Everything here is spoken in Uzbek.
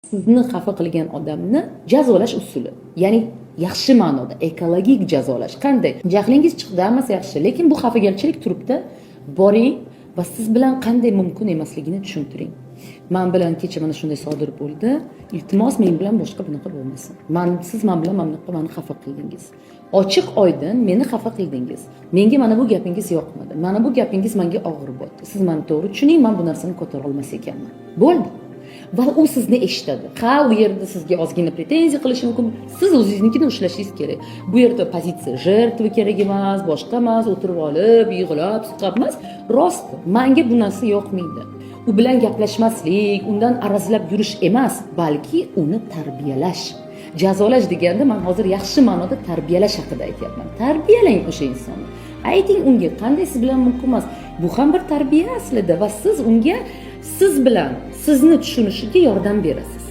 Sizni xafa qilgan odamni jazolash usuli, ya'ni yaxshi ma'noda ekologik jazolash. Qanday? Jahlingiz chiqdi, hammasi yaxshi, lekin bu xafagarchilik turibdi. Boring va siz bilan qanday mumkin emasligini tushuntiring. Men bilan kecha mana shunday sodir bo'ldi. Iltimos men bilan boshqa bunaqa bo'lmasin. Siz men bilan meni xafa qildingiz. Ochiq oydin meni xafa qildingiz. Menga mana bu gapingiz yoqmadi. Mana bu gapingiz menga og'ir bo'ldi. Siz meni to'g'ri tushuning, men bu narsani ko'tara olmas ekanman. Bo'ldi. Va u sizni eshitadi. U yerda sizga ozgina pretenziya qilishi mumkin. Siz o'zingiznikini ushlashingiz kerak. Bu yerda pozitsiya jертвы kerak emas, boshqa emas, o'tirib olib, yig'lab, siqab emas. Rost, menga bu narsa yoqmaydi. U bilan gaplashmaslik, undan arazlab yurish emas, balki uni tarbiyalash. Jazolash deganda men hozir yaxshi ma'noda tarbiyalash haqida aytyapman. Tarbiyalang o'sha insonni. Ayting unga qanday siz bilan mumkin emas. Bu ham bir tarbiya aslida va siz unga siz bilan sizni tushunishiga yordam berasiz.